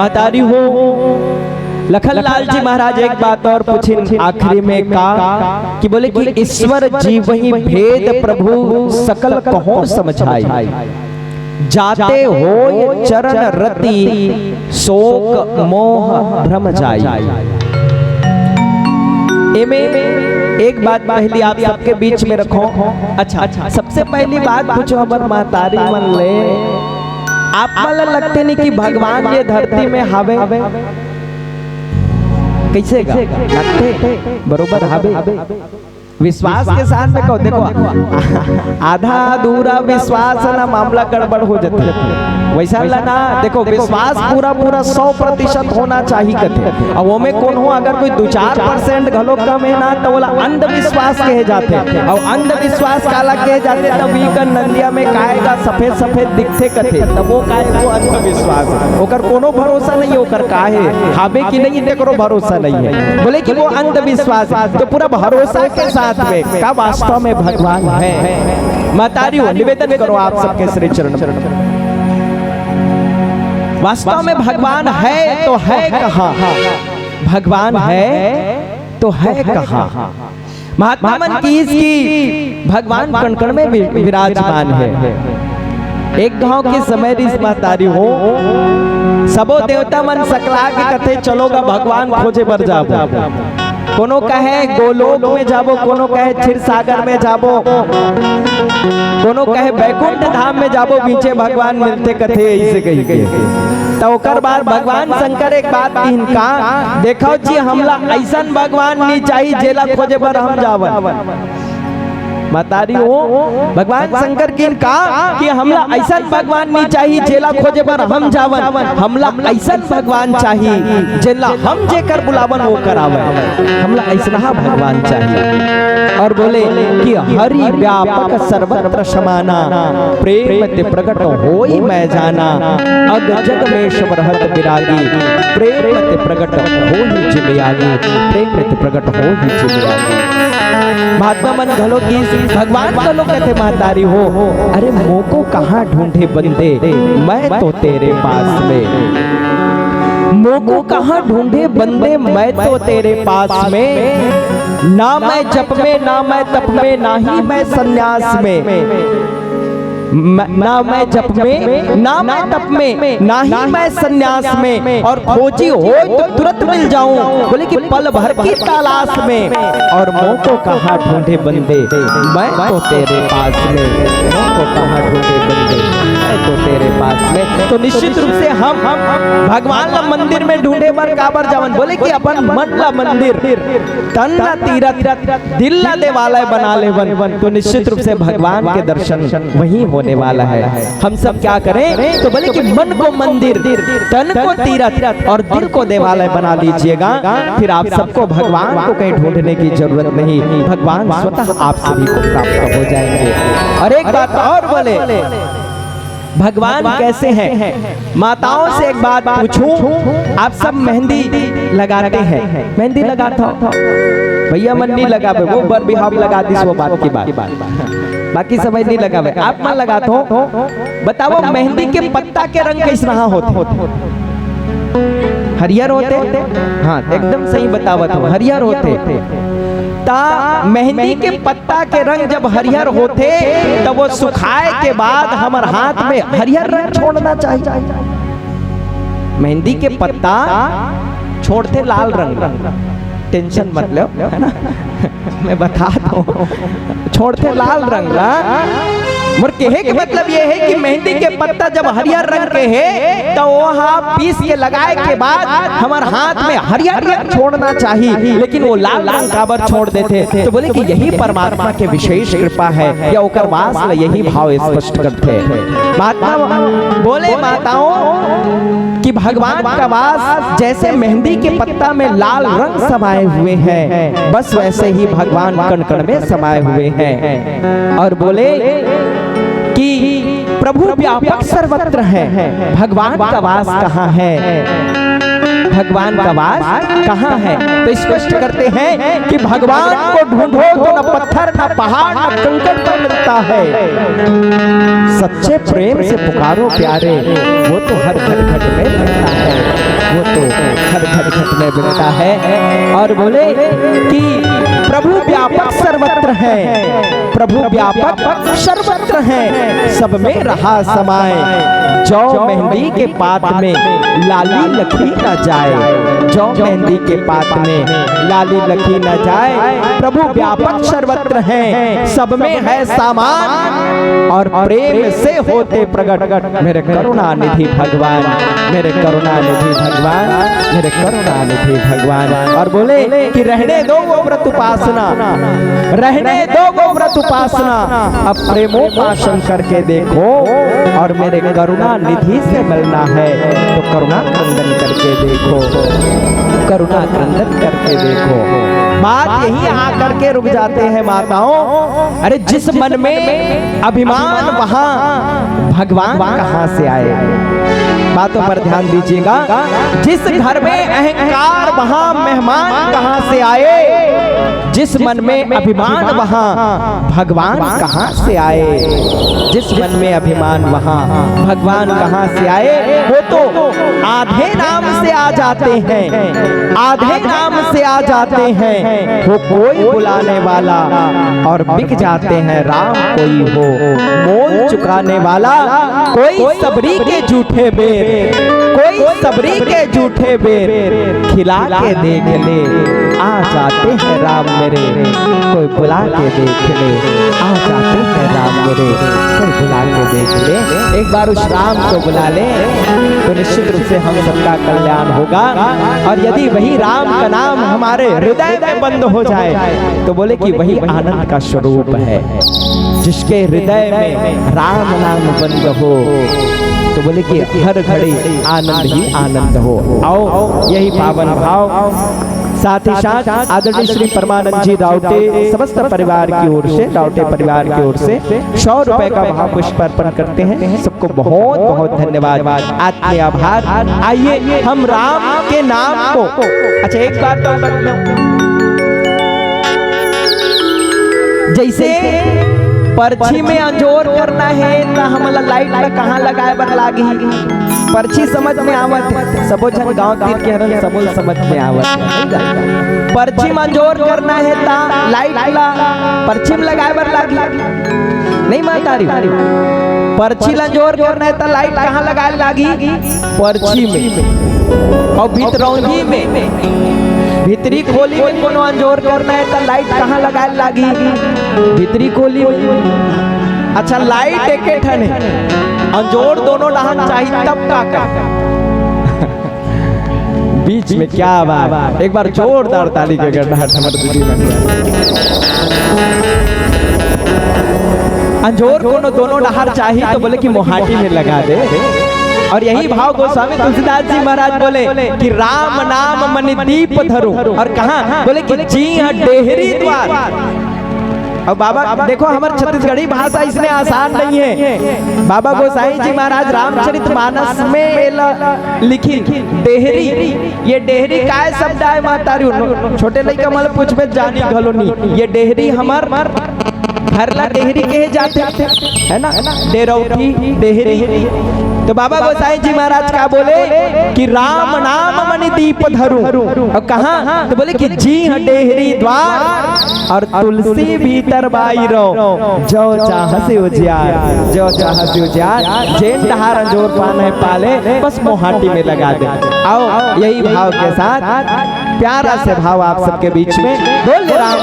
महतारी हो लखनलाल जी महाराज एक बात और पूछी आखिरी में का कि बोले कि ईश्वर जीव ही भेद प्रभु सकल कहो समझाई, जाते हो चरण रति शोक मोह भ्रम जाई। एक बात पहली आप सबके बीच में रखो। अच्छा, सबसे पहली बात पूछो हमार महतारी मन ले, आप मन लगते नहीं कि भगवान ये धरती में हावे? कैसे लगते बरोबर हावे? विश्वास के साथ में कहो। देखो आधा अधूरा विश्वास ना मामला गड़बड़ हो जाता है, वैसा ना। देखो विश्वास पूरा 100% होना चाहिए कथे, और वो में कौन हो अगर कोई 2-4% घलो कम है ना तो बोला अंधविश्वास कहे जाते। और अंधविश्वास काला कहे जाते तब का नंदिया में काएगा सफेद सफेद दिखते कथे, तब वो काहे वो अंधविश्वास, ओकर कोनो भरोसा नहीं, ओकर काहे हावे कि नहीं तेरो भरोसा नहीं है, बोले कि वो अंधविश्वास। तो पूरा भरोसा के साथ में का वास्तव में भगवान है। महतारी हो निवेदन करो आप सबके श्री चरण में, वास्तव में भगवान है तो है कहाँ? भगवान है तो है कहाँ? महात्मा मन की इसकी भगवान कण कण में विराजमान है। एक गांव के समय रिस महतारी हो सबो देवता मन सकला के कथे चलोगा भगवान खोजे बर जाबो, कोनो कहे गोलोक में जाबो, कोनो कहे क्षीर सागर में जाबो, कोनो कहे बैकुंठ धाम में जाबो, बीचे भगवान मिलते कथे ऐसे कही गए। तो ओकर बाद भगवान शंकर एक बात कहिन का, देखो जी हमला ऐसन भगवान नहीं चाहिए जेला खोजे बर हम जावन। महतारी हो भगवान शंकर किन का कि हमला ऐसा भगवान नहीं चाहिए जेला खोजे पर हम जावन, हमला ऐसा भगवान चाहिए जेला हम जेकर बुलावन वो करावे, हमला ऐसा भगवान चाहिए। और बोले कि हरि व्यापक सर्वत्र समाना, प्रेम ते प्रकट होई मैं जाना, अग जग में सब रहत विरागी, प्रेम ते प्रकट होई जिमियागी, प्रेम ते प्रकट होई जिमियागी। महात्मा मन घलो की भगवान घलो कहते महतारी हो, अरे मोको कहाँ ढूंढे बंदे मैं तो तेरे पास में, मोको कहाँ ढूंढे बंदे मैं तो तेरे पास में, ना मैं जप में ना मैं तप में ना ही मैं संन्यास में, ना मैं जप में ना मैं तप में ना ही मैं संन्यास में, और खोजी हो तो तुरंत मिल जाऊं, बोले कि पल भर की तलाश में, और मोह को कहाँ ढूंढे बंदे मैं तो तेरे पास में, मोह को कहाँ ढूंढे बंदे मैं तो तेरे पास में। तो निश्चित रूप से हम भगवान ला मंदिर में ढूंढे बर काबर जावन, बोले कि अपन मन ला मंदिर, तन ला तीरथ, दिल ला देवालय बना ले बन, तो निश्चित रूप से भगवान के दर्शन वहीं होने वाला है। हम सब क्या करें तो बोले कि मन को मंदिर, तन को तीरथ और दिल को देवालय बना लीजिएगा, फिर आप सबको भगवान को कहीं ढूंढने की जरूरत नहीं, भगवान स्वतः आप सभी को प्राप्त हो जाएंगे। और एक बात और बोले भगवान कैसे हैं? माताओं से एक बात पूछूं, आप सब मेहंदी लगाते हैं, मेहंदी लगाता हो भैया मन नहीं लगावे, वो बर बिहाव लगा दी वो बात की बात, बाकी समय नहीं लगावे, आप मन लगाते हो। बताओ मेहंदी के पत्ता के रंग किस रहा होते? हरियर होते? हाँ एकदम सही बतावत हो, हरियर होते। ता मेहंदी के पत्ता के रंग जब हरियर होते तब वो सुखाए के बाद हमार हाथ में हरियर रंग छोड़ना चाहिए। मेहंदी के पत्ता छोड़ते लाल रंग, टेंशन मत लो है ना मैं बता दूं, छोड़ते लाल रंग। मोर कहे के मतलब ये है कि मेहंदी के पत्ता जब हरियर रंग के है तो वहाँ पीस के लगाए के बाद हमारे हाथ में हरियर रंग छोड़ना चाहिए, लेकिन वो लाल रंग काबर छोड़ देते। तो बोले कि यही परमात्मा के विशेष कृपा है, या ओकर वास यही भाव स्पष्ट करते हैं। महात्मा बोले माताओं कि भगवान का वास जैसे मेहंदी के पत्ता में लाल रंग समाये हुए हैं, बस वैसे ही भगवान कण कण में समाये हुए हैं। और बोले कि प्रभु व्यापक सर्वत्र है, भगवान का वास कहाँ है? भगवान का वास कहाँ है? तो स्पष्ट करते हैं कि भगवान को ढूंढो तो न पत्थर न पहाड़ न कंकड़ पर मिलता है, सच्चे प्रेम से पुकारो प्यारे, वो तो हर घर घट में मिलता है, वो तो हर घर घट में मिलता है। और बोले कि प्रभु व्यापक सर्वत्र है, प्रभु व्यापक सर्वत्र है, सब में रहा समाए, जौ मेहंदी के पात में लाली लखी न जाए, जौ मेहंदी के पात में लाली लखी न जाए, प्रभु व्यापक सर्वत्र है, सब में है सामान, और प्रेम से होते प्रकट मेरे करुणा निधि भगवान, मेरे करुणा निधि भगवान, मेरे करुणा निधि भगवान। और बोले कि रहने दो वो व्रत उपासना, रहने दो वो व्रत उपासना, अब प्रेमोपासन करके देखो, और मेरे करुणा निधि से मिलना है तो करुणा क्रंदन करके देखो, करुणा क्रंदन करके देखो। बात यही आकर के रुक जाते हैं माताओं, अरे जिस मन में अभिमान वहां भगवान कहां से आए? बातों पर ध्यान दीजिएगा। जिस घर में अहंकार वहां मेहमान कहां से आए? जिस मन में अभिमान वहां भगवान कहां से आए? जिस मन में अभिमान वहां भगवान कहां से आए? वो तो आधे नाम से आ जाते हैं, आधे नाम से आ जाते हैं, वो कोई बुलाने वाला, और बिक जाते हैं राम कोई हो मोल चुकाने वाला। कोई सबरी के झूठे बेर, कोई सबरी के झूठे बेर, खिला के देख ले आ जाते हैं राम मेरे, कोई बुला के देख ले आ जाते हैं राम मेरे, कोई बुला के देख ले। एक बार उस राम को बुला ले तो निश्चित रूप से हम सबका कल्याण होगा। और यदि वही राम का नाम हमारे हृदय में बंद हो जाए तो बोले कि वही आनंद का स्वरूप है। जिसके हृदय में राम नाम बंद हो तो बोले कि हर घड़ी आनंद ही आनंद हो। आओ यही पावन भाव साथ ही साथ आदरणीय श्री परमानंद जी राउटे समस्त परिवार की ओर से, राउटे परिवार की ओर से 100 रुपए का महापुष्प अर्पण करते हैं। सबको बहुत बहुत धन्यवाद, आत्मीय आभार। आइए हम राम के नाम को, अच्छा एक बात तो जैसे पर्ची में अंजोर करना है तो हमला लाइट कहाँ लगाए बर लागी, पर्ची समझ में आवत है, सबो जन गांव तीर के हरन सबो समझ में आवत है। पर्ची में अंजोर करना है ता लाइट ला पर्ची में लगाए बर लागी नहीं माता री, पर्ची ला अंजोर करना है ता लाइट कहाँ लगाए लागी? पर्ची में। और भीतरौंधी में भीतरी खोली में कोनो अंजोर करना है तो लाइट कहाँ लगाए लागी? भीतरी खोली में। अच्छा लाइट एके ठन है, अंजोर दोनों डहान चाहिए तब का बीच में क्या बात। एक बार जोरदार ताली के गड़गड़ाहट हमारे दीदी अंजोर दोनों डहार चाहिए तो बोले कि मोहाटी में लगा दे। और यही भाव गोस्वामी तुलसीदास जी महाराज बोले कि राम नाम मन दीप धरो, और कहा बोले कि जी हाँ डेहरी द्वार। और बाबा देखो हमारे छत्तीसगढ़ी भाषा इसमें आसान नहीं है। बाबा गोसाई जी महाराज रामचरितमानस में लिखी डेहरी, ये डेहरी काय शब्द है मातारी? छोटे लड़का मतलब कुछ में जानी घलो नहीं, ये डेहरी हमार घरला डेहरी कहे जाते है ना, डेरौठी डेहरी। तो बाबा गोसाई जी महाराज क्या बोले कि राम नाम मन दीप धरू, और कहा तो बोले कि जी हाँ डेहरी द्वार, और तुलसी भीतर बाईरो, जो चाह से उजियार, जो चाह से उजियार, जेन डहार अंजोर पान है पाले बस मोहाटी में लगा दे। आओ यही भाव के साथ प्यारा से भाव आप सबके बीच में बोले राम।